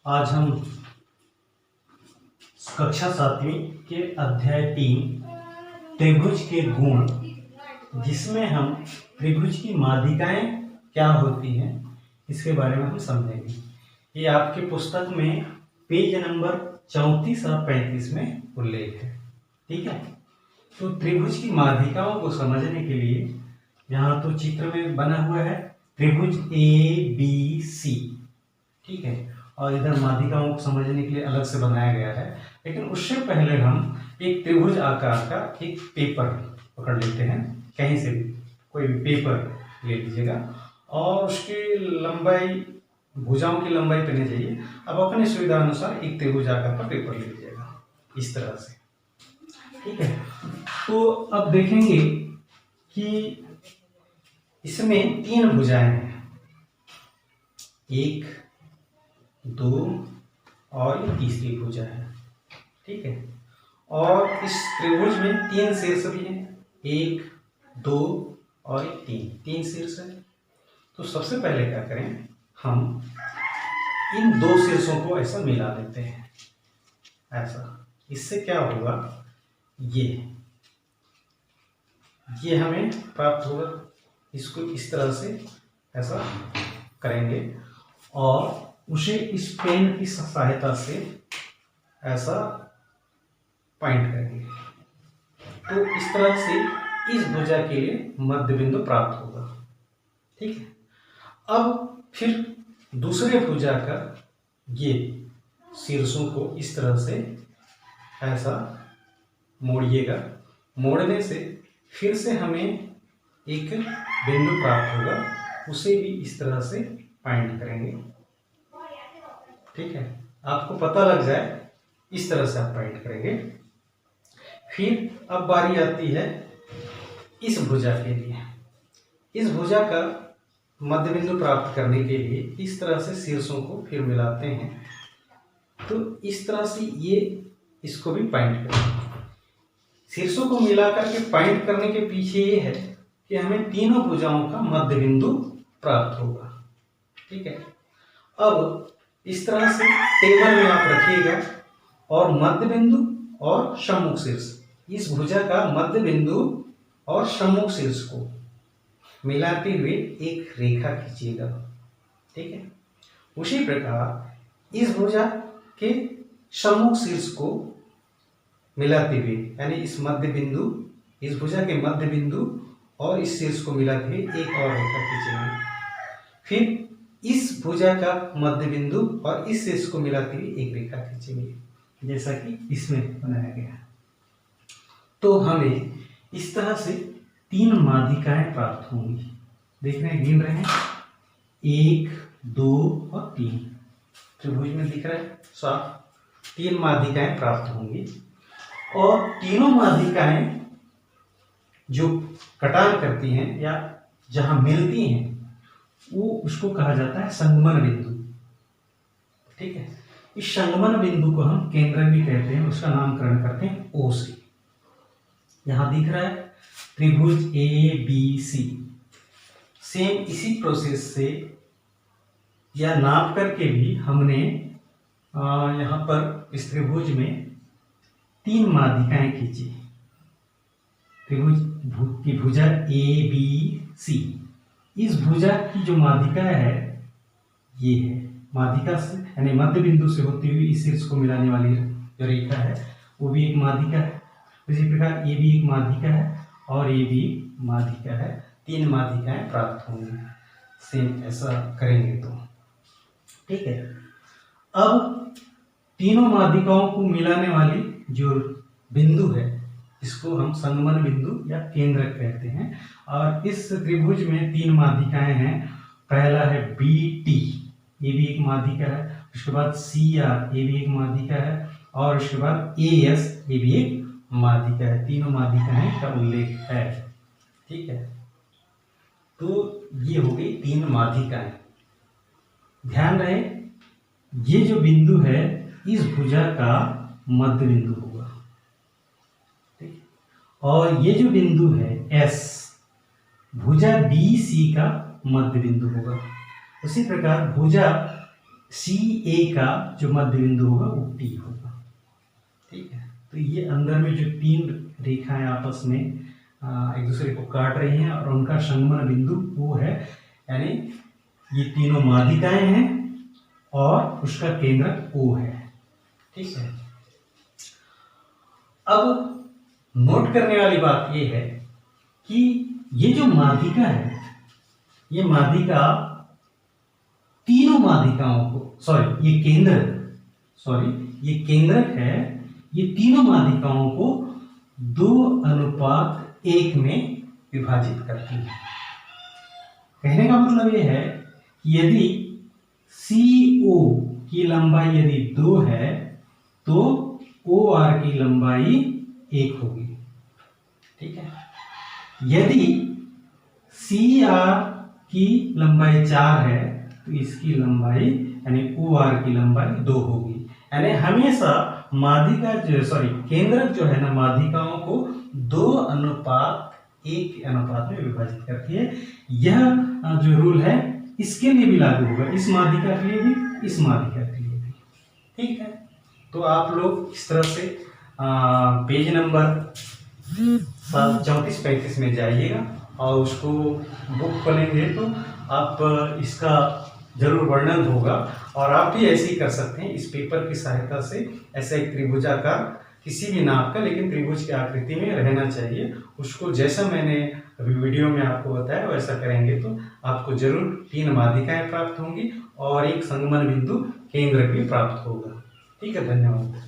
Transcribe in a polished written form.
आज हम कक्षा 7वीं के अध्याय 3 त्रिभुज के गुण, जिसमें हम त्रिभुज की माध्यिकाएं क्या होती हैं इसके बारे में हम समझेंगे। ये आपके पुस्तक में पेज नंबर 34 और 35 में उल्लेख है। ठीक है, तो त्रिभुज की माध्यिकाओं को समझने के लिए यहाँ तो चित्र में बना हुआ है त्रिभुज ABC। ठीक है, और इधर माध्यिकाओं को समझने के लिए अलग से बनाया गया है। लेकिन उससे पहले हम एक त्रिभुज आकार का एक पेपर पकड़ लेते हैं, कहीं से भी कोई भी पेपर ले लीजिएगा और उसकी लंबाई भुजाओं की लंबाई करनी चाहिए। अब अपने सुविधा अनुसार एक त्रिभुज आकार का पेपर ले लीजिएगा इस तरह से। ठीक है, तो अब देखेंगे कि इसमें 3 भुजाएं हैं, 1, 2 और ये तीसरी भुजा है। ठीक है, और इस त्रिभुज में 3 शीर्ष भी हैं, 1, 2 और 3 शीर्ष है। तो सबसे पहले क्या करें, हम इन 2 शीर्षों को ऐसा मिला लेते हैं ऐसा। इससे क्या होगा, ये हमें प्राप्त होगा। इसको इस तरह से ऐसा करेंगे और उसे इस पेन की सहायता से ऐसा पॉइंट करेंगे। तो इस तरह से इस भुजा के लिए मध्य बिंदु प्राप्त होगा। ठीक है, अब फिर दूसरे भुजा का ये शीर्षों को इस तरह से ऐसा मोड़िएगा। मोड़ने से फिर से हमें एक बिंदु प्राप्त होगा, उसे भी इस तरह से पॉइंट करेंगे। ठीक है, आपको पता लग जाए इस तरह से आप पॉइंट करेंगे। फिर अब बारी आती है इस भुजा के लिए। इस भुजा का मध्य बिंदु प्राप्त करने के लिए इस तरह से शीर्षों को फिर मिलाते हैं। तो इस तरह से ये इसको भी पॉइंट करेंगे। शीर्षों को मिलाकर के पॉइंट करने के पीछे ये है कि हमें तीनों भुजाओं का मध्य बिंदु प्राप्त होगा। ठीक है, अब इस तरह से टेबल में आप रखिएगा और मध्य बिंदु और सम्मुख शीर्ष, इस भुजा का मध्य बिंदु और सम्मुख शीर्ष को मिलाते हुए एक रेखा खींचिएगा। ठीक है, उसी प्रकार इस भुजा के सम्मुख शीर्ष को मिलाते हुए, यानी इस मध्य बिंदु, इस भुजा के मध्य बिंदु और इस शीर्ष को मिलाते हुए एक और रेखा खींचेंगे। फिर इस भुजा का मध्य बिंदु और इस शीर्ष को मिलाते हुए एक रेखा खींचेंगे, जैसा कि इसमें बनाया गया है। तो हमें इस तरह से 3 माध्यिकाएं प्राप्त होंगी। देख रहे हैं, गिन रहे हैं, 1, 2 और 3 त्रिभुज में दिख रहा है साफ। 3 माध्यिकाएं प्राप्त होंगी और तीनों माध्यिकाएं जो कटान करती हैं या जहां मिलती हैं वो उसको कहा जाता है संगमन बिंदु। ठीक है, इस संगमन बिंदु को हम केंद्र भी कहते हैं, उसका नामकरण करते हैं O से। यहां दिख रहा है त्रिभुज ABC। सेम इसी प्रोसेस से या नाप करके भी हमने यहाँ पर इस त्रिभुज में 3 माध्यिकाएं खींची। त्रिभुज की भुजा ABC, इस भुजा की जो माध्यिका है ये है, माध्यिका से यानी मध्य बिंदु से होती हुई इस शीर्ष को मिलाने वाली जो रेखा है वो भी एक माध्यिका है। इसी प्रकार ये भी एक माध्यिका है और ये भी माध्यिका है। 3 माध्यिकाएं प्राप्त होंगी सेम ऐसा करेंगे तो। ठीक है, अब तीनों माध्यिकाओं को मिलाने वाली जो बिंदु है इसको हम संगमन बिंदु या केंद्रक कहते हैं। और इस त्रिभुज में 3 माध्यिकाएं हैं। पहला है BT, ये भी एक माध्यिका है। उसके बाद CR, ये भी एक माध्यिका है। और उसके बाद AS, ये भी एक माध्यिका है। तीनों माध्यिकाएं का उल्लेख है। ठीक है, तो ये हो गई 3 माध्यिकाएं। ध्यान रहे ये जो बिंदु है इस भुजा का मध्य बिंदु होगा। ठीक, और ये जो बिंदु है S, भुजा BC का मध्य बिंदु होगा। उसी प्रकार भुजा सी ए का जो मध्य बिंदु होगा वो टी होगा। ठीक है, तो ये अंदर में जो तीन रेखाएं आपस में एक दूसरे को काट रही हैं और उनका संगमन बिंदु वो है, यानी ये तीनों माध्यिकाएं हैं और उसका केंद्रक O है। ठीक है, अब नोट करने वाली बात ये है कि ये जो माध्यिका है, ये माध्यिका तीनों माध्यिकाओं को ये केंद्रक है, ये तीनों माध्यिकाओं को 2:1 में विभाजित करती है। कहने का मतलब ये है कि यदि CO की लंबाई यदि 2 है तो OR की लंबाई 1 होगी। ठीक है, यदि CR की लंबाई 4 है तो इसकी लंबाई यानी OR की लंबाई 2 होगी। यानी हमेशा केंद्रक जो है ना माध्यिकाओं को 2:1 के अनुपात में विभाजित करती है। यह जो रूल है इसके लिए भी लागू होगा, इस माध्यिका के लिए भी, इस माध्यिका के लिए भी। ठीक है, तो आप लोग इस तरह से पेज नंबर 34-35 में जाइएगा और उसको बुक पढ़ेंगे तो आप इसका जरूर वर्णन होगा। और आप भी ऐसे ही कर सकते हैं, इस पेपर की सहायता से ऐसा एक त्रिभुजाकार किसी भी नाप का, लेकिन त्रिभुज की आकृति में रहना चाहिए, उसको जैसा मैंने अभी वीडियो में आपको बताया वैसा करेंगे तो आपको जरूर 3 माध्यिकाएं प्राप्त होंगी और एक संगमन बिंदु केंद्र भी प्राप्त होगा। ठीक है, धन्यवाद।